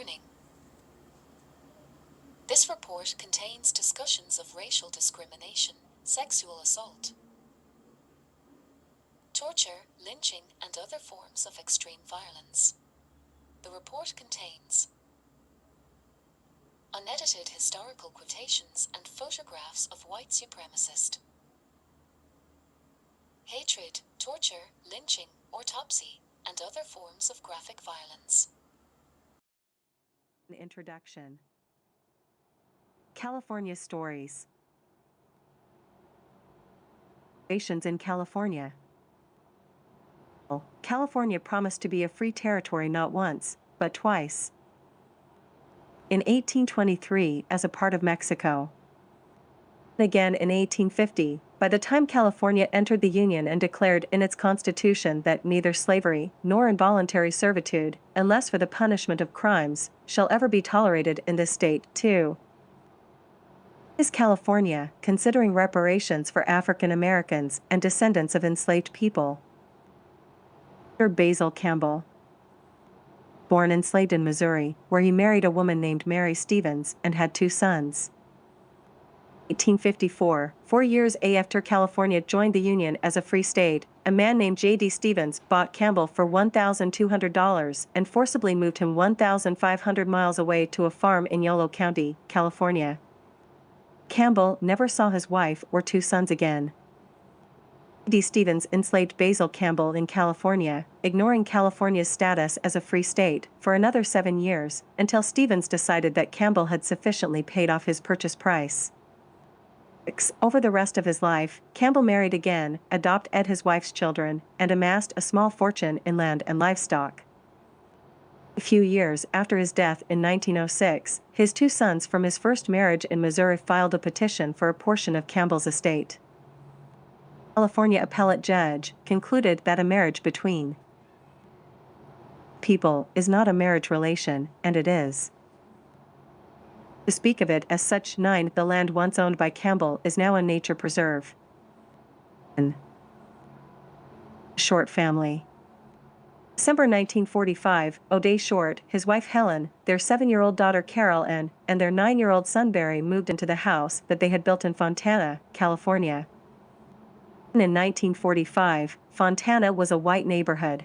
warning. This report contains discussions of racial discrimination, sexual assault, torture, lynching, and other forms of extreme violence. The report contains unedited historical quotations and photographs of white supremacist hatred, torture, lynching, autopsy, and other forms of graphic violence. Introduction. California Stories. Reparations in California. California promised to be a free territory not once, but twice. In 1823 as a part of Mexico. Again in 1850, by the time California entered the Union and declared in its constitution that neither slavery nor involuntary servitude, unless for the punishment of crimes, shall ever be tolerated in this state, too. Is California considering reparations for African Americans and descendants of enslaved people? Basil Campbell, born enslaved in Missouri, where he married a woman named Mary Stevens and had 2 sons. 1854, 4 years after California joined the Union as a free state, a man named J.D. Stevens bought Campbell for $1,200 and forcibly moved him 1,500 miles away to a farm in Yolo County, California. Campbell never saw his wife or 2 sons again. J.D. Stevens enslaved Basil Campbell in California, ignoring California's status as a free state, for another 7 years, until Stevens decided that Campbell had sufficiently paid off his purchase price. Over the rest of his life, Campbell married again, adopted his wife's children, and amassed a small fortune in land and livestock. A few years after his death in 1906, his 2 sons from his first marriage in Missouri filed a petition for a portion of Campbell's estate. California appellate judge concluded that a marriage between people is not a marriage relation, and it is. To speak of it as such, the land once owned by Campbell is now a nature preserve. Short family. December 1945, O'Day Short, his wife Helen, their 7-year-old daughter Carol and their 9-year-old son Barry moved into the house that they had built in Fontana, California. In 1945, Fontana was a white neighborhood.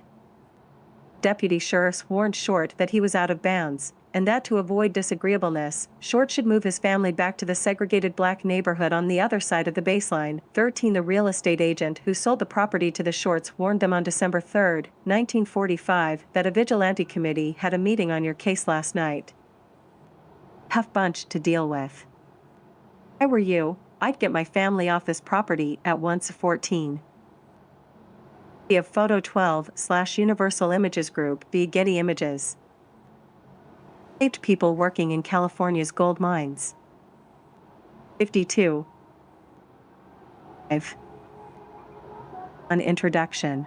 Deputy sheriffs warned Short that he was out of bounds, and that to avoid disagreeableness, Short should move his family back to the segregated black neighborhood on the other side of the baseline. 13 The real estate agent who sold the property to the Shorts warned them on December 3, 1945, that a vigilante committee had a meeting on your case last night. Tough bunch to deal with. If I were you, I'd get my family off this property at once. 14. Of Photo 12/Universal Images Group via Getty Images. Enslaved people working in California's gold mines. 52. 5. An introduction.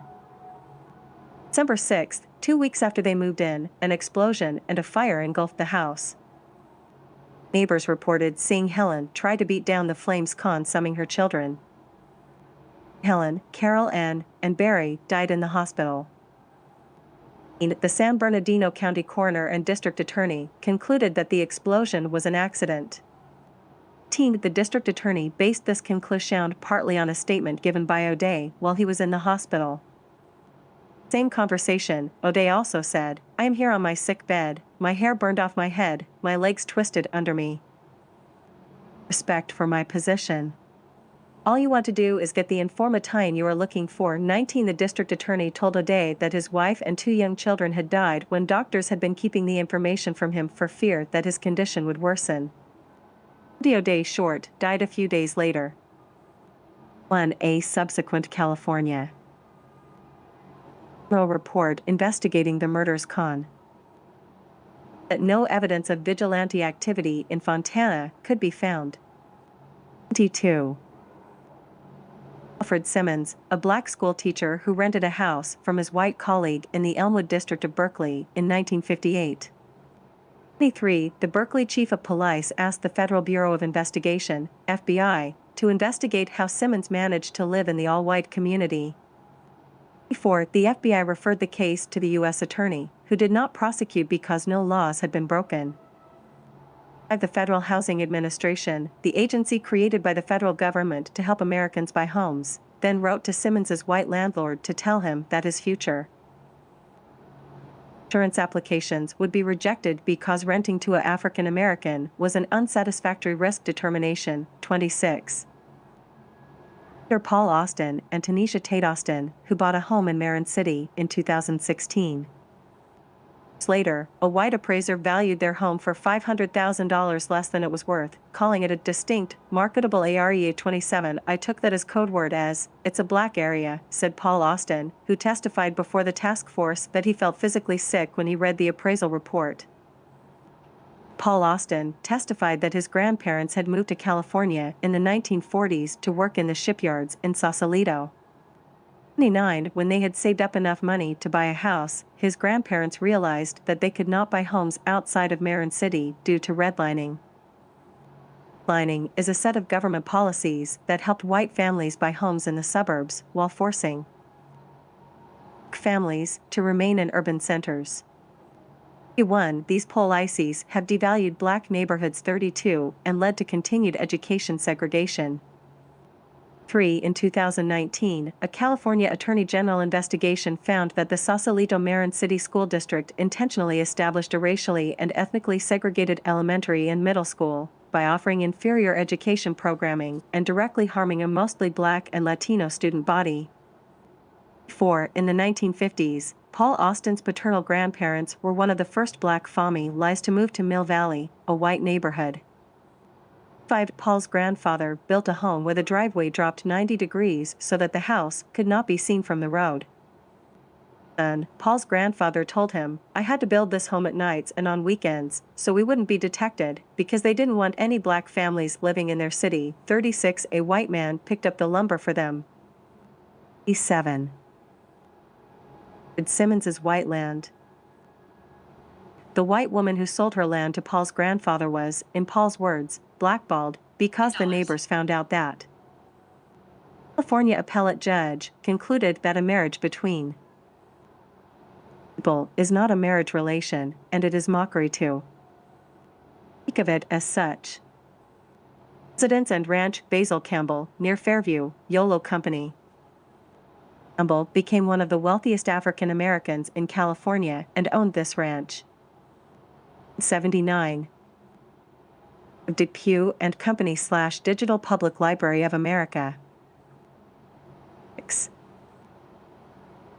December 6, 2 weeks after they moved in, an explosion and a fire engulfed the house. Neighbors reported seeing Helen try to beat down the flames, consuming her children. Helen, Carol Ann, and Barry died in the hospital. The San Bernardino County coroner and district attorney concluded that the explosion was an accident. The district attorney based this conclusion partly on a statement given by O'Day while he was in the hospital. Same conversation, O'Day also said, "I am here on my sick bed, my hair burned off my head, my legs twisted under me. Respect for my position. All you want to do is get the information you are looking for." 19 The district attorney told O'Day that his wife and 2 young children had died when doctors had been keeping the information from him for fear that his condition would worsen. O'Day Short died a few days later. 1. Subsequent California. No report investigating the murders. That no evidence of vigilante activity in Fontana could be found. 22. Alfred Simmons, a black school teacher who rented a house from his white colleague in the Elmwood district of Berkeley in 1958. 23. The Berkeley chief of police asked the Federal Bureau of Investigation, FBI, to investigate how Simmons managed to live in the all-white community. Before, the FBI referred the case to the U.S. Attorney, who did not prosecute because no laws had been broken. The Federal Housing Administration, the agency created by the federal government to help Americans buy homes, then wrote to Simmons's white landlord to tell him that his future insurance applications would be rejected because renting to an African American was an unsatisfactory risk determination. 26. Paul Austin and Tanisha Tate Austin, who bought a home in Marin City in 2016. Later, a white appraiser valued their home for $500,000 less than it was worth, calling it a distinct, marketable area. 27. I took that as code word as, "It's a black area," said Paul Austin, who testified before the task force that he felt physically sick when he read the appraisal report. Paul Austin testified that his grandparents had moved to California in the 1940s to work in the shipyards in Sausalito. 29. When they had saved up enough money to buy a house, his grandparents realized that they could not buy homes outside of Marin City due to redlining. Redlining is a set of government policies that helped white families buy homes in the suburbs while forcing families to remain in urban centers. 1. These policies have devalued black neighborhoods. 32 and led to continued education segregation. 3. In 2019, a California Attorney General investigation found that the Sausalito-Marin City School District intentionally established a racially and ethnically segregated elementary and middle school by offering inferior education programming and directly harming a mostly black and Latino student body. 4. In the 1950s, Paul Austin's paternal grandparents were one of the first black families to move to Mill Valley, a white neighborhood. 5. Paul's grandfather built a home where the driveway dropped 90 degrees so that the house could not be seen from the road. And Paul's grandfather told him, "I had to build this home at nights and on weekends, so we wouldn't be detected, because they didn't want any black families living in their city." 36. A white man picked up the lumber for them. 7. Simmons's white land. The white woman who sold her land to Paul's grandfather was, in Paul's words, blackballed, because the neighbors found out that. California appellate judge concluded that a marriage between people is not a marriage relation, and it is mockery to speak of it as such. Residence and Ranch Basil Campbell, near Fairview, Yolo Company. Campbell became one of the wealthiest African Americans in California and owned this ranch. 79. Depew and Company / Digital Public Library of America. 6.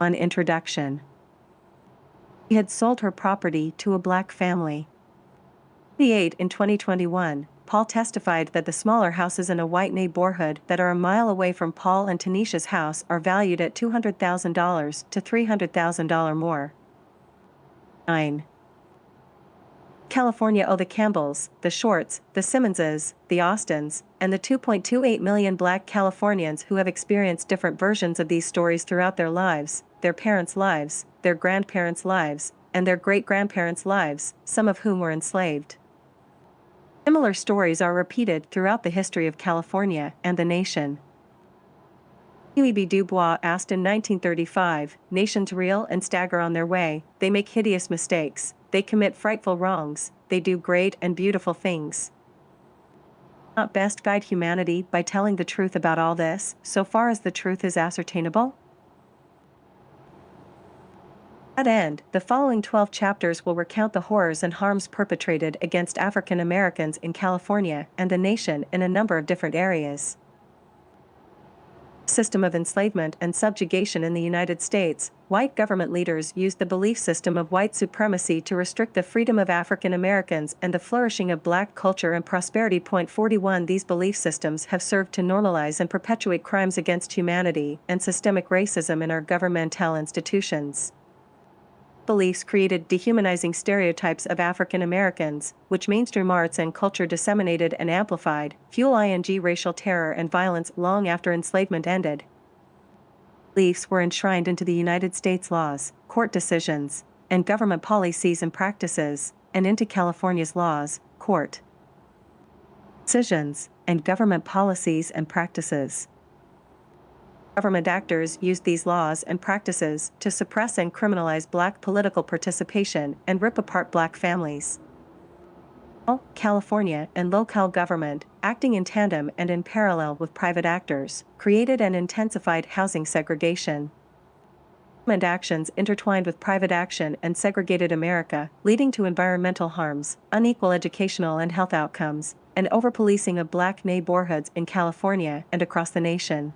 On introduction. She had sold her property to a black family. 8. In 2021, Paul testified that the smaller houses in a white neighborhood that are a mile away from Paul and Tanisha's house are valued at $200,000 to $300,000 more. 9. California owe the Campbells, the Shorts, the Simmonses, the Austins, and the 2.28 million black Californians who have experienced different versions of these stories throughout their lives, their parents' lives, their grandparents' lives, and their great-grandparents' lives, some of whom were enslaved. Similar stories are repeated throughout the history of California and the nation. Huey B. Du Bois asked in 1935, "Nations reel and stagger on their way, they make hideous mistakes, they commit frightful wrongs, they do great and beautiful things. Not best guide humanity by telling the truth about all this, so far as the truth is ascertainable?" To that end, the following 12 chapters will recount the horrors and harms perpetrated against African Americans in California and the nation in a number of different areas. System of enslavement and subjugation in the United States, white government leaders used the belief system of white supremacy to restrict the freedom of African Americans and the flourishing of black culture and prosperity. 41. These belief systems have served to normalize and perpetuate crimes against humanity and systemic racism in our governmental institutions. Beliefs created dehumanizing stereotypes of African Americans, which mainstream arts and culture disseminated and amplified, fuel racial terror and violence long after enslavement ended. Beliefs were enshrined into the United States laws, court decisions, and government policies and practices, and into California's laws, court decisions, and government policies and practices. Government actors used these laws and practices to suppress and criminalize Black political participation and rip apart Black families. California and local government, acting in tandem and in parallel with private actors, created and intensified housing segregation. Government actions intertwined with private action and segregated America, leading to environmental harms, unequal educational and health outcomes, and over-policing of Black neighborhoods in California and across the nation.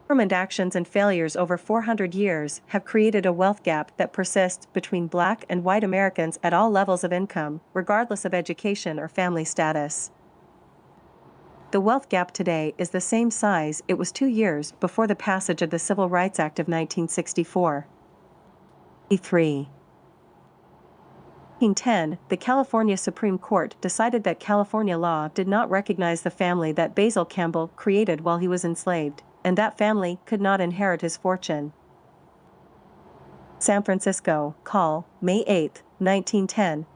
Government actions and failures over 400 years have created a wealth gap that persists between Black and white Americans at all levels of income, regardless of education or family status. The wealth gap today is the same size it was 2 years before the passage of the Civil Rights Act of 1964. 3. In 1910, the California Supreme Court decided that California law did not recognize the family that Basil Campbell created while he was enslaved, and that family could not inherit his fortune. San Francisco, Call, May 8, 1910.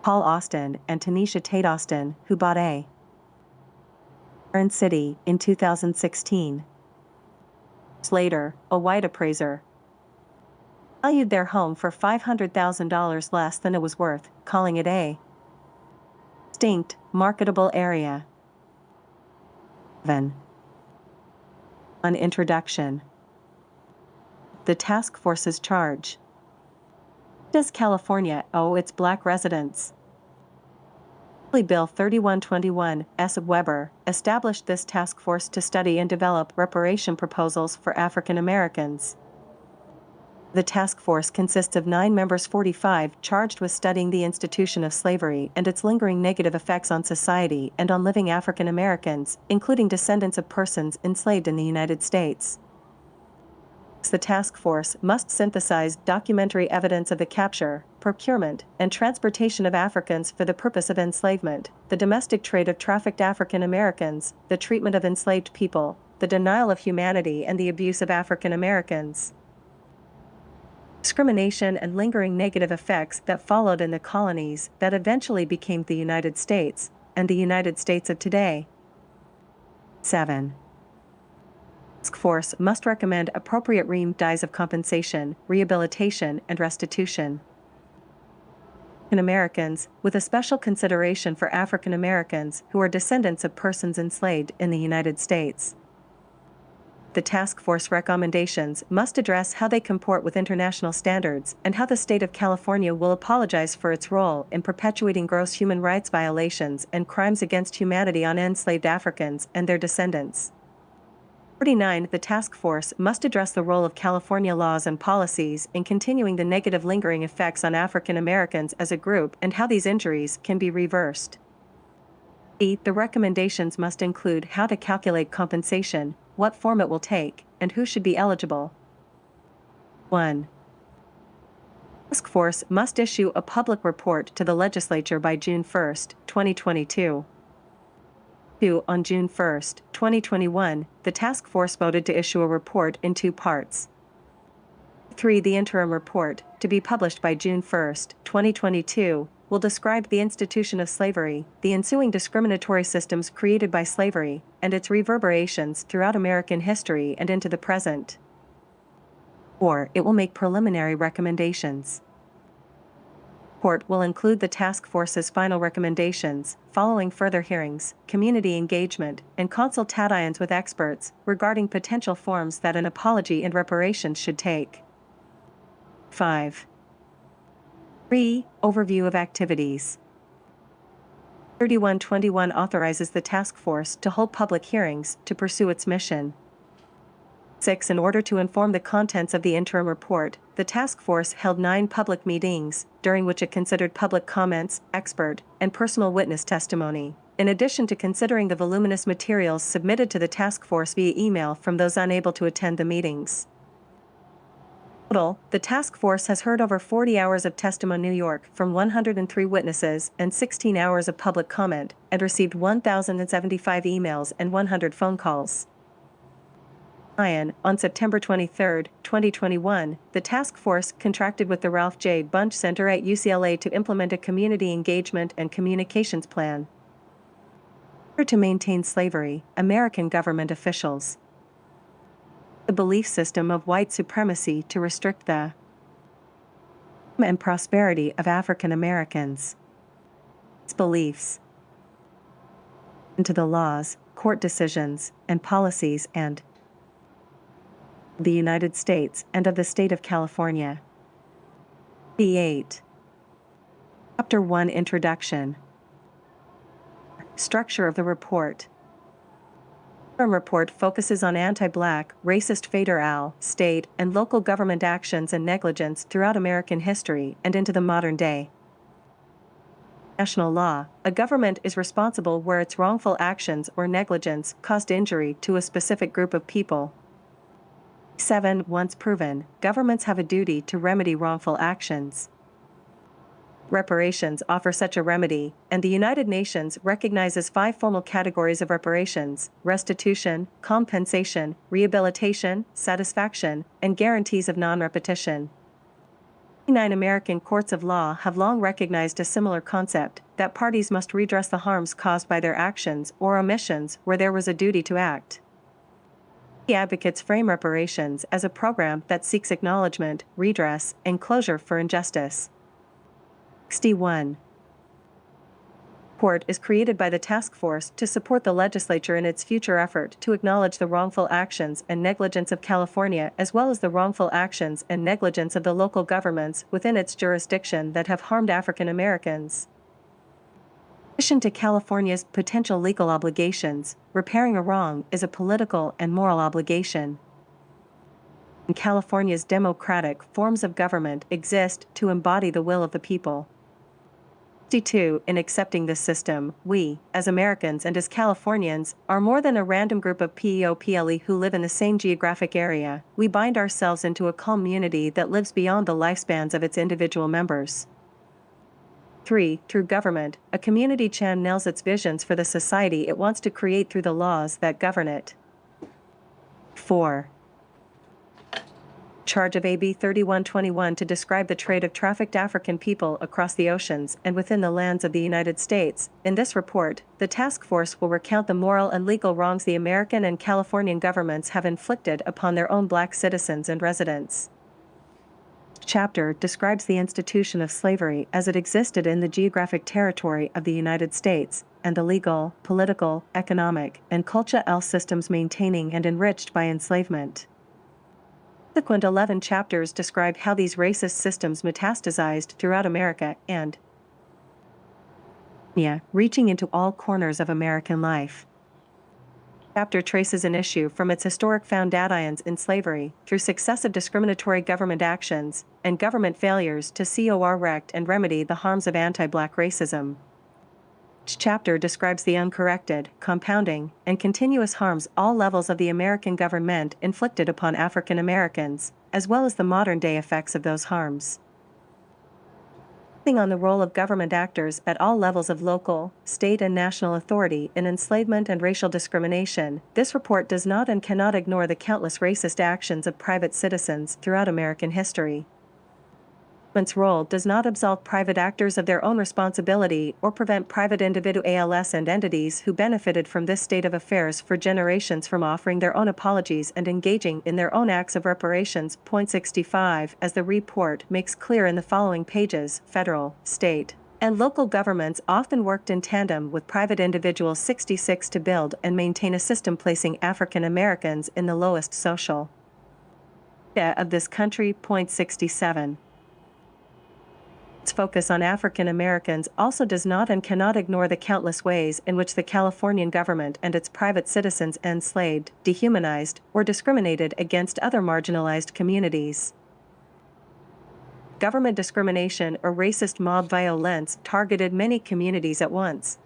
Paul Austin and Tanisha Tate Austin, who bought a Orange City in 2016. Later, a white appraiser valued their home for $500,000 less than it was worth, calling it a distinct, marketable area. 7. An introduction. The task force's charge. Does California owe its Black residents? Bill 3121 S. Weber established this task force to study and develop reparation proposals for African Americans. The task force consists of 9 members, 45 charged with studying the institution of slavery and its lingering negative effects on society and on living African Americans, including descendants of persons enslaved in the United States. The task force must synthesize documentary evidence of the capture, procurement, and transportation of Africans for the purpose of enslavement, the domestic trade of trafficked African Americans, the treatment of enslaved people, the denial of humanity, and the abuse of African Americans. Discrimination and lingering negative effects that followed in the colonies that eventually became the United States, and the United States of today. 7. Task force must recommend appropriate remedies of compensation, rehabilitation, and restitution. African Americans, with a special consideration for African Americans who are descendants of persons enslaved in the United States. The task force recommendations must address how they comport with international standards and how the state of California will apologize for its role in perpetuating gross human rights violations and crimes against humanity on enslaved Africans and their descendants. 49. The task force must address the role of California laws and policies in continuing the negative lingering effects on African Americans as a group and how these injuries can be reversed. The recommendations must include how to calculate compensation, what form it will take, and who should be eligible. 1. The task force must issue a public report to the legislature by June 1, 2022. 2. On June 1, 2021, the task force voted to issue a report in 2 parts. 3. The interim report, to be published by June 1, 2022, will describe the institution of slavery, the ensuing discriminatory systems created by slavery, and its reverberations throughout American history and into the present. 4. It will make preliminary recommendations. The report will include the task force's final recommendations, following further hearings, community engagement, and consultations with experts regarding potential forms that an apology and reparations should take. 5. 3. Overview of activities. 3121 authorizes the task force to hold public hearings to pursue its mission. 6. In order to inform the contents of the interim report, the task force held 9 public meetings, during which it considered public comments, expert, and personal witness testimony, in addition to considering the voluminous materials submitted to the task force via email from those unable to attend the meetings. Total, the task force has heard over 40 hours of testimony in New York from 103 witnesses and 16 hours of public comment, and received 1,075 emails and 100 phone calls. On September 23, 2021, the task force contracted with the Ralph J. Bunche Center at UCLA to implement a community engagement and communications plan. In order to maintain slavery, American government officials the belief system of white supremacy to restrict the and prosperity of African Americans. Its beliefs into the laws, court decisions, and policies and the United States and of the state of California. B8. Chapter 1 Introduction. Structure of the report. The report focuses on anti-black, racist federal, state, and local government actions and negligence throughout American history and into the modern day. National law, a government is responsible where its wrongful actions or negligence caused injury to a specific group of people. 7. Once proven, governments have a duty to remedy wrongful actions. Reparations offer such a remedy, and the United Nations recognizes 5 formal categories of reparations: restitution, compensation, rehabilitation, satisfaction, and guarantees of non-repetition. 9 American courts of law have long recognized a similar concept, that parties must redress the harms caused by their actions or omissions where there was a duty to act. The advocates frame reparations as a program that seeks acknowledgement, redress, and closure for injustice. 61. Report is created by the task force to support the legislature in its future effort to acknowledge the wrongful actions and negligence of California as well as the wrongful actions and negligence of the local governments within its jurisdiction that have harmed African Americans. In addition to California's potential legal obligations, repairing a wrong is a political and moral obligation. And California's democratic forms of government exist to embody the will of the people. 62. In accepting this system, we, as Americans and as Californians, are more than a random group of people who live in the same geographic area. We bind ourselves into a community that lives beyond the lifespans of its individual members. 3. Through government, a community channels its visions for the society it wants to create through the laws that govern it. 4. Charge of AB 3121 to describe the trade of trafficked African people across the oceans and within the lands of the United States. In this report, the task force will recount the moral and legal wrongs the American and Californian governments have inflicted upon their own black citizens and residents. Chapter describes the institution of slavery as it existed in the geographic territory of the United States, and the legal, political, economic, and cultural systems maintaining and enriched by enslavement. Subsequent 11 chapters describe how these racist systems metastasized throughout America and reaching into all corners of American life. Chapter traces an issue from its historic foundations in slavery through successive discriminatory government actions and government failures to correct and remedy the harms of anti-black racism. Each chapter describes the uncorrected, compounding, and continuous harms all levels of the American government inflicted upon African Americans, as well as the modern-day effects of those harms. Focusing on the role of government actors at all levels of local, state, and national authority in enslavement and racial discrimination, this report does not and cannot ignore the countless racist actions of private citizens throughout American history. Government's role does not absolve private actors of their own responsibility or prevent private individuals and entities who benefited from this state of affairs for generations from offering their own apologies and engaging in their own acts of reparations. Point 65. As the report makes clear in the following pages, federal, state, and local governments often worked in tandem with private individuals. 66 to build and maintain a system placing African Americans in the lowest social of this country. Point 67. Its focus on African Americans also does not and cannot ignore the countless ways in which the Californian government and its private citizens enslaved, dehumanized, or discriminated against other marginalized communities. Government discrimination or racist mob violence targeted many communities at once.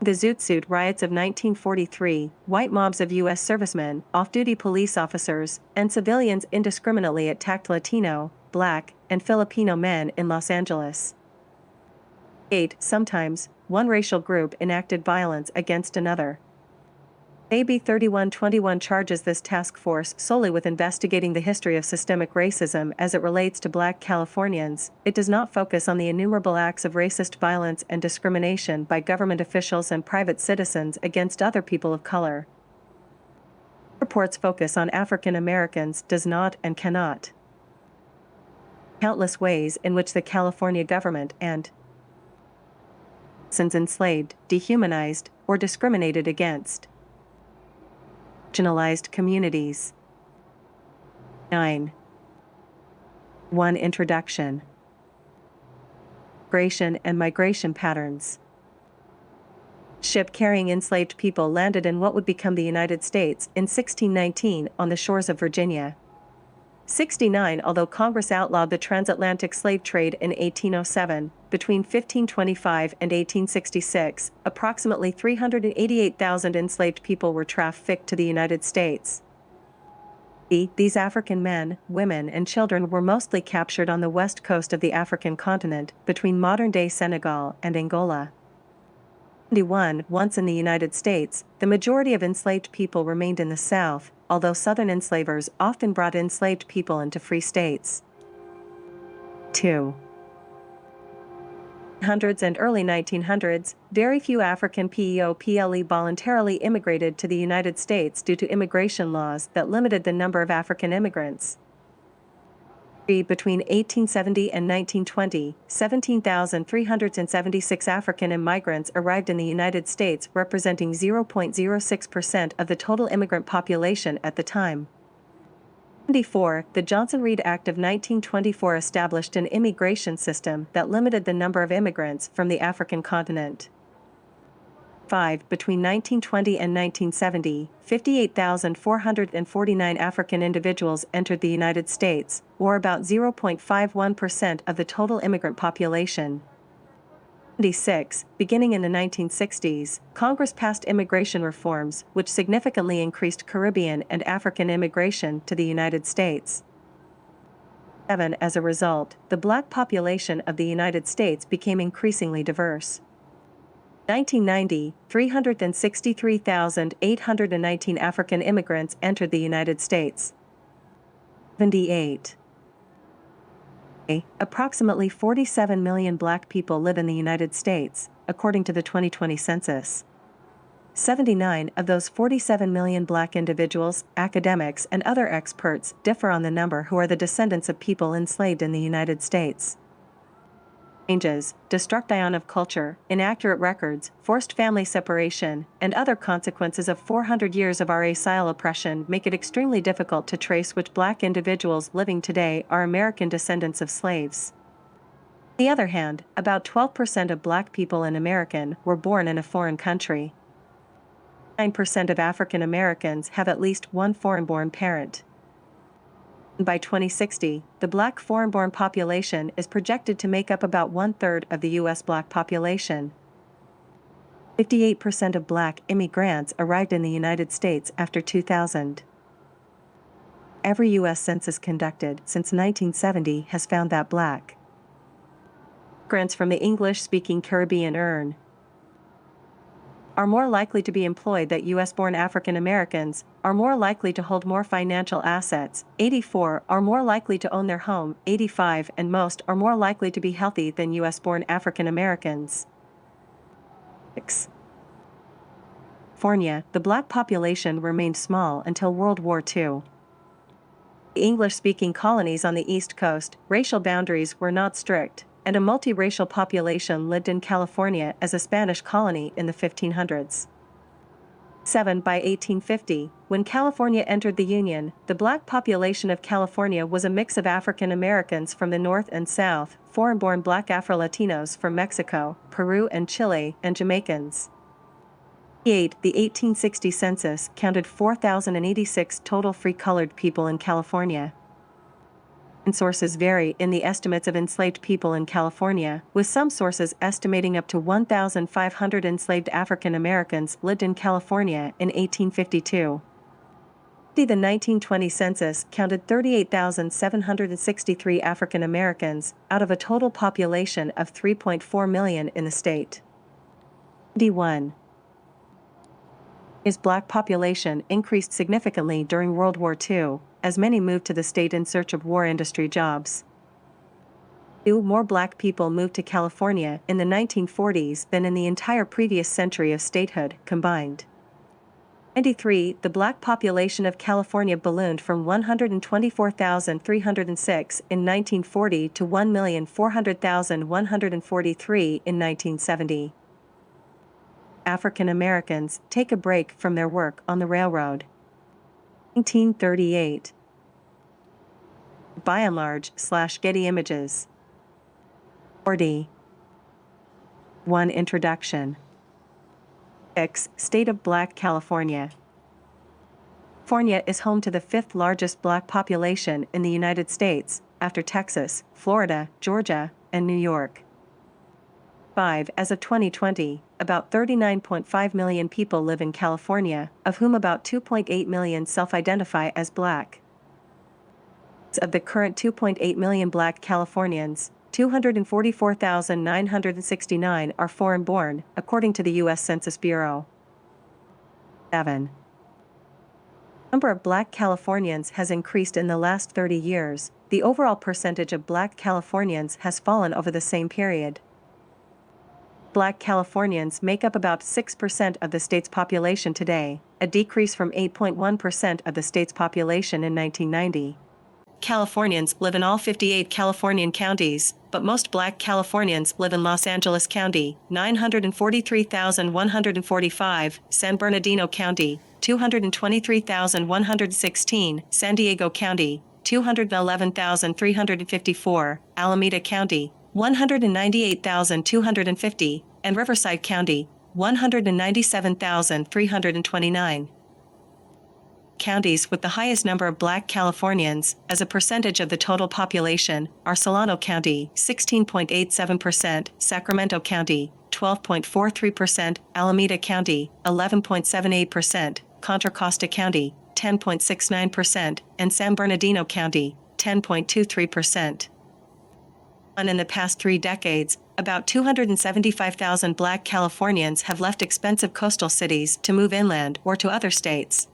The Zoot Suit riots of 1943, white mobs of U.S. servicemen, off-duty police officers, and civilians indiscriminately attacked Latino, Black, and Filipino men in Los Angeles. 8. Sometimes, one racial group enacted violence against another. AB 3121 charges this task force solely with investigating the history of systemic racism as it relates to Black Californians. It does not focus on the innumerable acts of racist violence and discrimination by government officials and private citizens against other people of color. The Reports focus on African Americans does not and cannot. Countless ways in which the California government and persons enslaved, dehumanized, or discriminated against marginalized communities. 9. 1. Introduction. Migration and migration patterns. Ship carrying enslaved people landed in what would become the United States in 1619 on the shores of Virginia. 69. Although Congress outlawed the transatlantic slave trade in 1807, between 1525 and 1866, approximately 388,000 enslaved people were trafficked to the United States. These African men, women, and children were mostly captured on the west coast of the African continent, between modern-day Senegal and Angola. 71. Once in the United States, the majority of enslaved people remained in the South, although Southern enslavers often brought enslaved people into free states. 2. Hundreds and early 1900s, very few African people voluntarily immigrated to the United States due to immigration laws that limited the number of African immigrants. Between 1870 and 1920, 17,376 African immigrants arrived in the United States, representing 0.06% of the total immigrant population at the time. 74. The Johnson-Reed Act of 1924 established an immigration system that limited the number of immigrants from the African continent. 5. Between 1920 and 1970, 58,449 African individuals entered the United States, or about 0.51% of the total immigrant population. 76. Beginning in the 1960s, Congress passed immigration reforms which significantly increased Caribbean and African immigration to the United States. 7. As a result, the black population of the United States became increasingly diverse. 1990, 363,819 African immigrants entered the United States. 78. Approximately 47 million black people live in the United States, according to the 2020 census. 79 of those 47 million black individuals, academics, and other experts differ on the number who are the descendants of people enslaved in the United States. Changes, destruction of culture, inaccurate records, forced family separation, and other consequences of 400 years of racial oppression make it extremely difficult to trace which black individuals living today are American descendants of slaves. On the other hand, about 12% of black people in America were born in a foreign country. 9% of African Americans have at least one foreign-born parent. By 2060, the black foreign-born population is projected to make up about one-third of the U.S. black population. 58% of black immigrants arrived in the United States after 2000. Every U.S. census conducted since 1970 has found that black immigrants from the English-speaking Caribbean are more likely to be employed than U.S.-born African Americans, are more likely to hold more financial assets, 84 are more likely to own their home, 85 and most are more likely to be healthy than U.S.-born African Americans. 6. California, the black population remained small until World War II. The English-speaking colonies on the East Coast, racial boundaries were not strict, and a multiracial population lived in California as a Spanish colony in the 1500s. 7. By 1850, when California entered the Union, the black population of California was a mix of African Americans from the North and South, foreign-born black Afro-Latinos from Mexico, Peru and Chile, and Jamaicans. 8. The 1860 census counted 4,086 total free-colored people in California. Sources vary in the estimates of enslaved people in California, with some sources estimating up to 1,500 enslaved African Americans lived in California in 1852. The 1920 census counted 38,763 African Americans out of a total population of 3.4 million in the state. D1. Its black population increased significantly during World War II, as many moved to the state in search of war industry jobs. 2. More black people moved to California in the 1940s than in the entire previous century of statehood combined. 93. The black population of California ballooned from 124,306 in 1940 to 1,400,143 in 1970. African Americans take a break from their work on the railroad. 1938. By and large / Getty Images. 40. 1. Introduction. 6. State of Black California. California is home to the fifth largest black population in the United States, after Texas, Florida, Georgia, and New York. 5. As of 2020, about 39.5 million people live in California, of whom about 2.8 million self-identify as black. Of the current 2.8 million black Californians, 244,969 are foreign-born, according to the U.S. Census Bureau. 7. The number of black Californians has increased in the last 30 years. The overall percentage of black Californians has fallen over the same period. Black Californians make up about 6% of the state's population today, a decrease from 8.1% of the state's population in 1990. Californians live in all 58 Californian counties, but most black Californians live in Los Angeles County, 943,145, San Bernardino County, 223,116, San Diego County, 211,354, Alameda County, 198,250, and Riverside County, 197,329. Counties with the highest number of black Californians, as a percentage of the total population, are Solano County, 16.87%, Sacramento County, 12.43%, Alameda County, 11.78%, Contra Costa County, 10.69%, and San Bernardino County, 10.23%. In the past 3 decades, about 275,000 black Californians have left expensive coastal cities to move inland or to other states.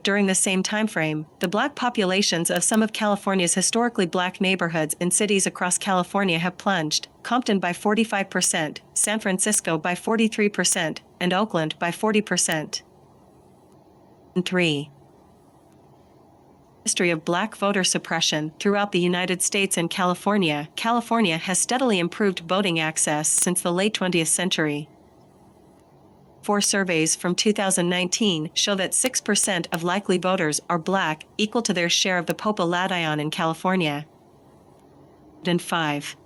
During the same timeframe, the black populations of some of California's historically black neighborhoods in cities across California have plunged: Compton by 45%, San Francisco by 43%, and Oakland by 40%. 3. History of black voter suppression throughout the United States and California. California has steadily improved voting access since the late 20th century. 4 surveys from 2019 show that 6% of likely voters are black, equal to their share of the population in California. And 5.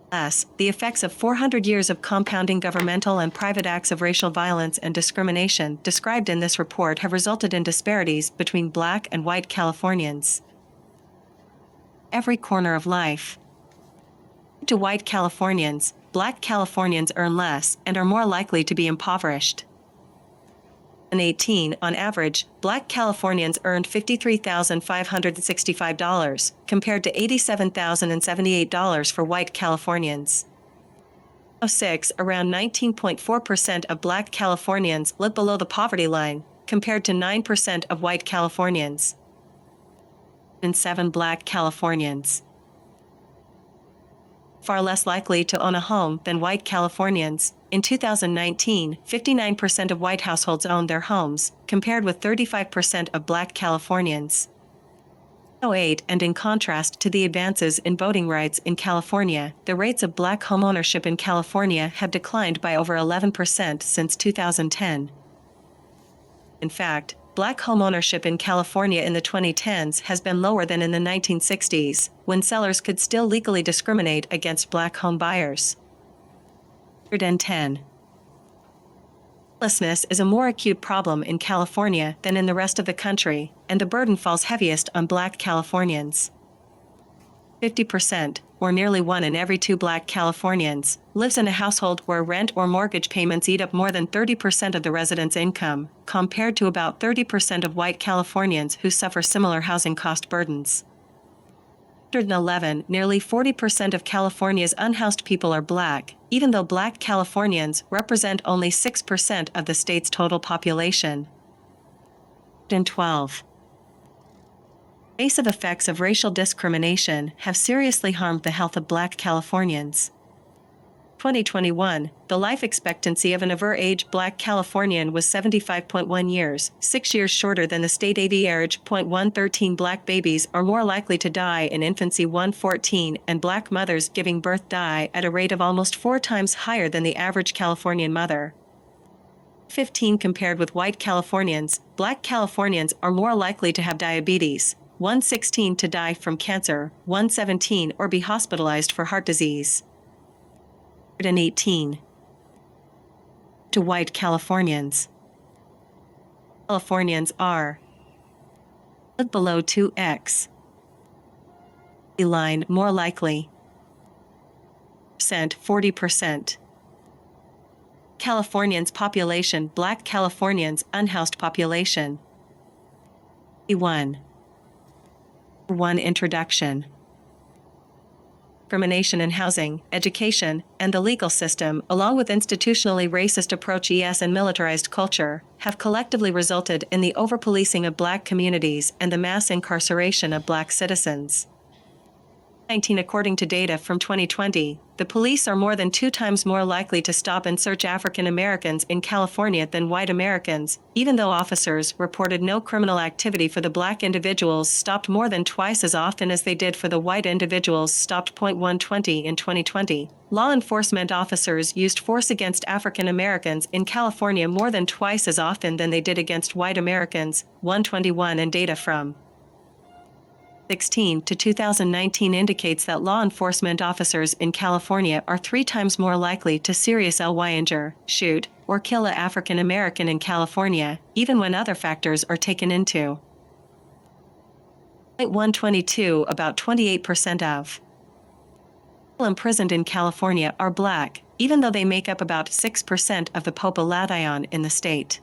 The effects of 400 years of compounding governmental and private acts of racial violence and discrimination described in this report have resulted in disparities between black and white Californians. Every corner of life. To white Californians, black Californians earn less and are more likely to be impoverished. In 2018, on average, black Californians earned $53,565, compared to $87,078 for white Californians. In 2006, around 19.4% of black Californians lived below the poverty line, compared to 9% of white Californians. And 7 black Californians. Far less likely to own a home than white Californians. In 2019, 59% of white households owned their homes, compared with 35% of black Californians. 2008, and in contrast to the advances in voting rights in California, the rates of black homeownership in California have declined by over 11% since 2010. In fact, black homeownership in California in the 2010s has been lower than in the 1960s, when sellers could still legally discriminate against black home buyers. 110. Homelessness is a more acute problem in California than in the rest of the country, and the burden falls heaviest on black Californians. 50%, or nearly 1 in every 2 black Californians, lives in a household where rent or mortgage payments eat up more than 30% of the resident's income, compared to about 30% of white Californians who suffer similar housing cost burdens. 111, nearly 40% of California's unhoused people are black, even though black Californians represent only 6% of the state's total population. 112. Invasive effects of racial discrimination have seriously harmed the health of black Californians. 2021, the life expectancy of an average Black Californian was 75.1 years, 6 years shorter than the state average. 113 Black babies are more likely to die in infancy. 114 and Black mothers giving birth die at a rate of almost 4 times higher than the average Californian mother. 15 compared with white Californians, Black Californians are more likely to have diabetes. 116 to die from cancer, 117 or be hospitalized for heart disease. 118 to white Californians. Californians are below 2x. Line more likely. 40%. Californians population Black Californians unhoused population. 1. Introduction. Discrimination in housing, education, and the legal system, along with institutionally racist approaches and militarized culture, have collectively resulted in the over-policing of Black communities and the mass incarceration of Black citizens. According to data from 2020, the police are more than 2 times more likely to stop and search African Americans in California than white Americans, even though officers reported no criminal activity for the Black individuals stopped more than twice as often as they did for the white individuals stopped. 120 in 2020. Law enforcement officers used force against African Americans in California more than twice as often than they did against white Americans. 121 and data from 2016 to 2019 indicates that law enforcement officers in California are 3 times more likely to seriously injure, shoot, or kill an African American in California, even when other factors are taken into. 122 About 28% of people imprisoned in California are Black, even though they make up about 6% of the population in the state.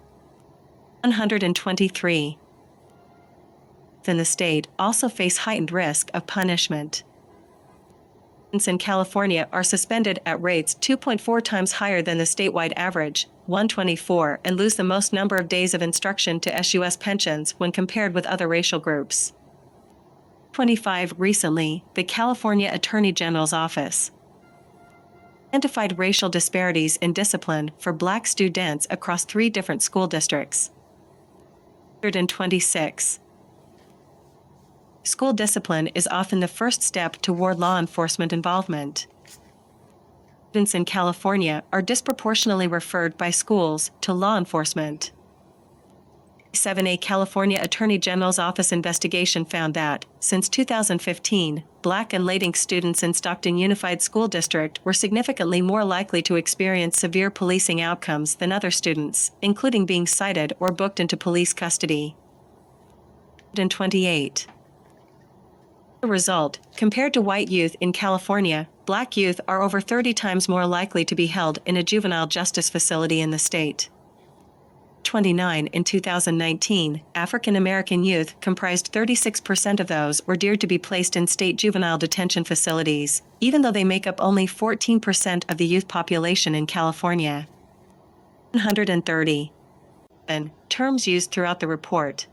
123 in the state also face heightened risk of punishment. In California are suspended at rates 2.4 times higher than the statewide average, 124, and lose the most number of days of instruction to SUS pensions when compared with other racial groups. 25 Recently, the California Attorney General's Office identified racial disparities in discipline for Black students across 3 different school districts. 126 School discipline is often the first step toward law enforcement involvement. Students in California are disproportionately referred by schools to law enforcement. 7 A California Attorney General's Office investigation found that, since 2015, Black and Latinx students in Stockton Unified School District were significantly more likely to experience severe policing outcomes than other students, including being cited or booked into police custody. 128 As a result, compared to white youth in California, Black youth are over 30 times more likely to be held in a juvenile justice facility in the state. 29 In 2019, African American youth comprised 36% of those ordered to be placed in state juvenile detention facilities, even though they make up only 14% of the youth population in California. 130 and terms used throughout the report.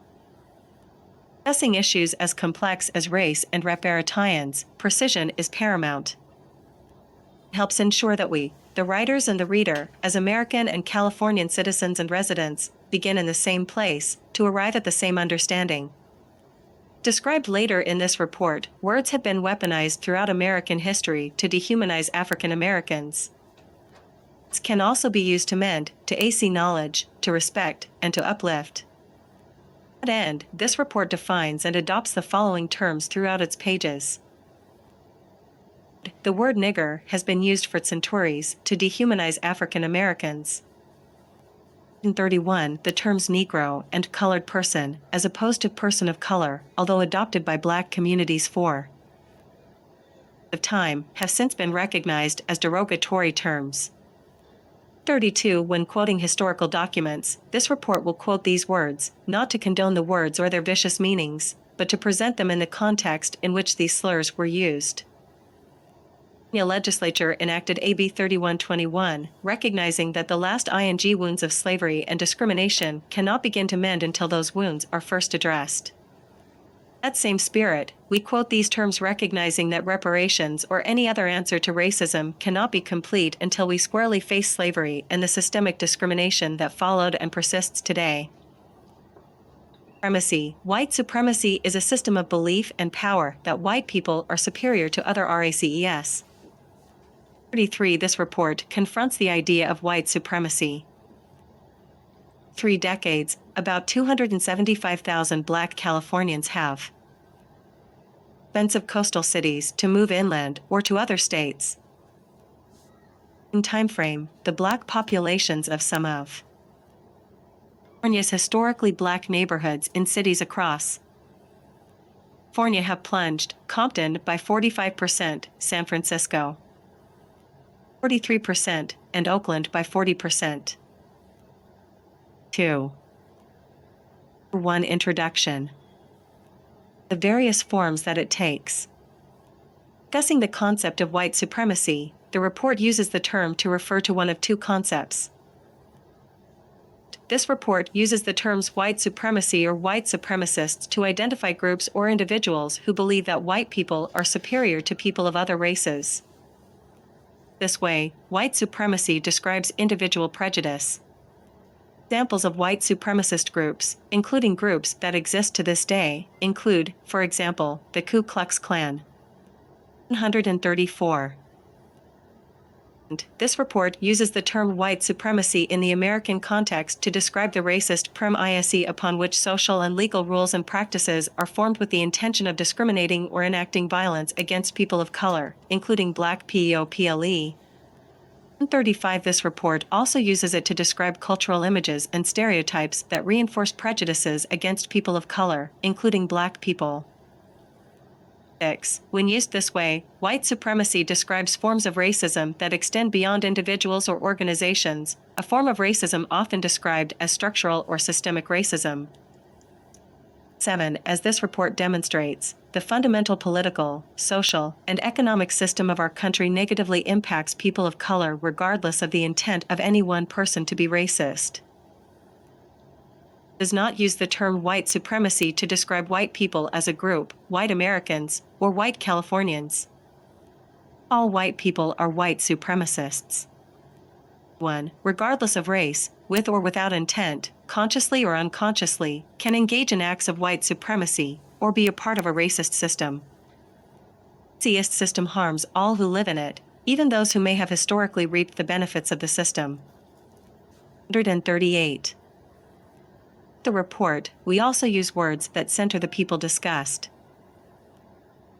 Discussing issues as complex as race and reparations, precision is paramount. It helps ensure that we, the writers and the reader, as American and Californian citizens and residents, begin in the same place to arrive at the same understanding. Described later in this report, words have been weaponized throughout American history to dehumanize African Americans. This can also be used to mend, to AC knowledge, to respect, and to uplift. To that end, this report defines and adopts the following terms throughout its pages. The word nigger has been used for centuries to dehumanize African Americans. In 31, the terms Negro and colored person, as opposed to person of color, although adopted by Black communities for of time, have since been recognized as derogatory terms. 32 When quoting historical documents, this report will quote these words, not to condone the words or their vicious meanings, but to present them in the context in which these slurs were used. The legislature enacted AB 3121, recognizing that the last ing wounds of slavery and discrimination cannot begin to mend until those wounds are first addressed. That same spirit, we quote these terms recognizing that reparations or any other answer to racism cannot be complete until we squarely face slavery and the systemic discrimination that followed and persists today. Supremacy. White supremacy is a system of belief and power that white people are superior to other races. 33. This report confronts the idea of white supremacy. 3 decades, about 275,000 Black Californians have expensive coastal cities to move inland or to other states. In time frame, the Black populations of some of California's historically Black neighborhoods in cities across California have plunged: Compton by 45%, San Francisco 43%, and Oakland by 40%. 2. 1. Introduction. The various forms that it takes. Discussing the concept of white supremacy, the report uses the term to refer to one of two concepts. This report uses the terms white supremacy or white supremacists to identify groups or individuals who believe that white people are superior to people of other races. This way, white supremacy describes individual prejudice. Examples of white supremacist groups, including groups that exist to this day, include, for example, the Ku Klux Klan. 134. This report uses the term white supremacy in the American context to describe the racist premise upon which social and legal rules and practices are formed with the intention of discriminating or enacting violence against people of color, including Black people. 135. This report also uses it to describe cultural images and stereotypes that reinforce prejudices against people of color, including Black people. 6. When used this way, white supremacy describes forms of racism that extend beyond individuals or organizations, a form of racism often described as structural or systemic racism. 7. As this report demonstrates, the fundamental political, social, and economic system of our country negatively impacts people of color regardless of the intent of any one person to be racist. Does not use the term white supremacy to describe white people as a group, white Americans, or white Californians. All white people are white supremacists. 1. Regardless of race, with or without intent, consciously or unconsciously, can engage in acts of white supremacy, or be a part of a racist system. The racist system harms all who live in it, even those who may have historically reaped the benefits of the system. 138. The report, we also use words that center the people discussed.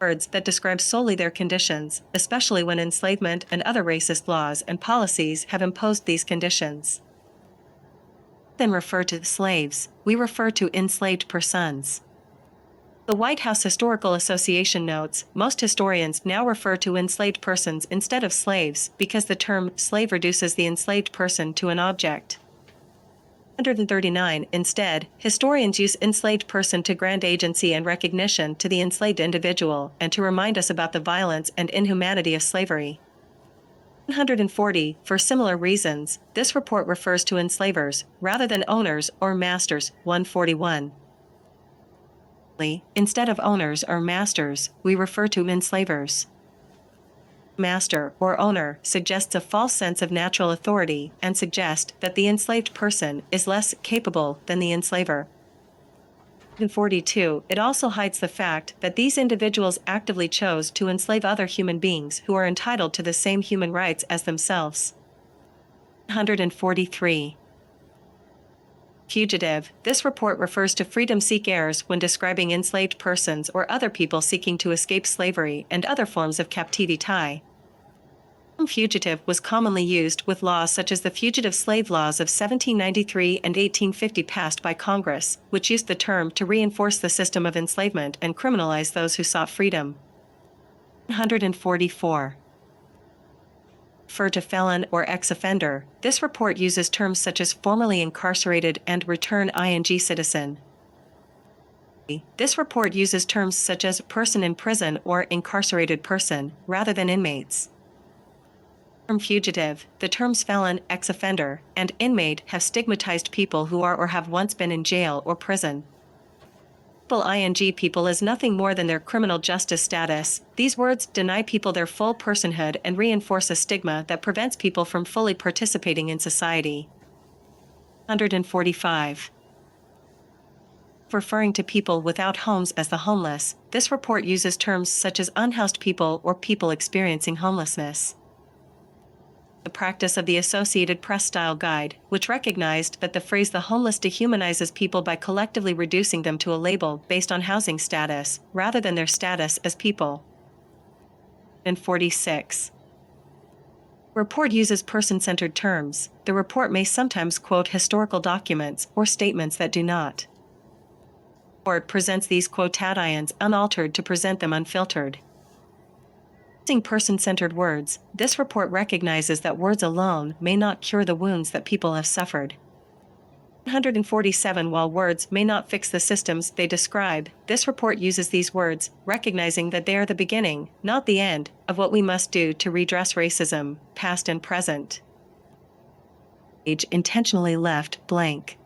Words that describe solely their conditions, especially when enslavement and other racist laws and policies have imposed these conditions. Then refer to slaves, we refer to enslaved persons. The White House Historical Association notes, most historians now refer to enslaved persons instead of slaves because the term slave reduces the enslaved person to an object. 139. Instead, historians use enslaved person to grant agency and recognition to the enslaved individual and to remind us about the violence and inhumanity of slavery. 140. For similar reasons, this report refers to enslavers rather than owners or masters. 141. Instead of owners or masters, we refer to enslavers. Master or owner suggests a false sense of natural authority and suggests that the enslaved person is less capable than the enslaver. In 42, it also hides the fact that these individuals actively chose to enslave other human beings who are entitled to the same human rights as themselves. 143. Fugitive. This report refers to freedom seekers when describing enslaved persons or other people seeking to escape slavery and other forms of captivity. Fugitive was commonly used with laws such as the Fugitive Slave Laws of 1793 and 1850 passed by Congress, which used the term to reinforce the system of enslavement and criminalize those who sought freedom. 144. Refer to felon or ex-offender. This report uses terms such as formerly incarcerated and return ing citizen. This report uses terms such as person in prison or incarcerated person, rather than inmates. Term fugitive, the terms felon, ex-offender, and inmate have stigmatized people who are or have once been in jail or prison. multiple ing people as nothing more than their criminal justice status. These words deny people their full personhood and reinforce a stigma that prevents people from fully participating in society. 145. Referring to people without homes as the homeless, this report uses terms such as unhoused people or people experiencing homelessness. The practice of the Associated Press Style Guide, which recognized that the phrase "the homeless" dehumanizes people by collectively reducing them to a label based on housing status, rather than their status as people. 46. Report uses person-centered terms. The report may sometimes quote historical documents or statements that do not. The report presents these quotations unaltered to present them unfiltered. Using person-centered words, this report recognizes that words alone may not cure the wounds that people have suffered. 147. While words may not fix the systems they describe, this report uses these words, recognizing that they are the beginning, not the end, of what we must do to redress racism, past and present. Page intentionally left blank.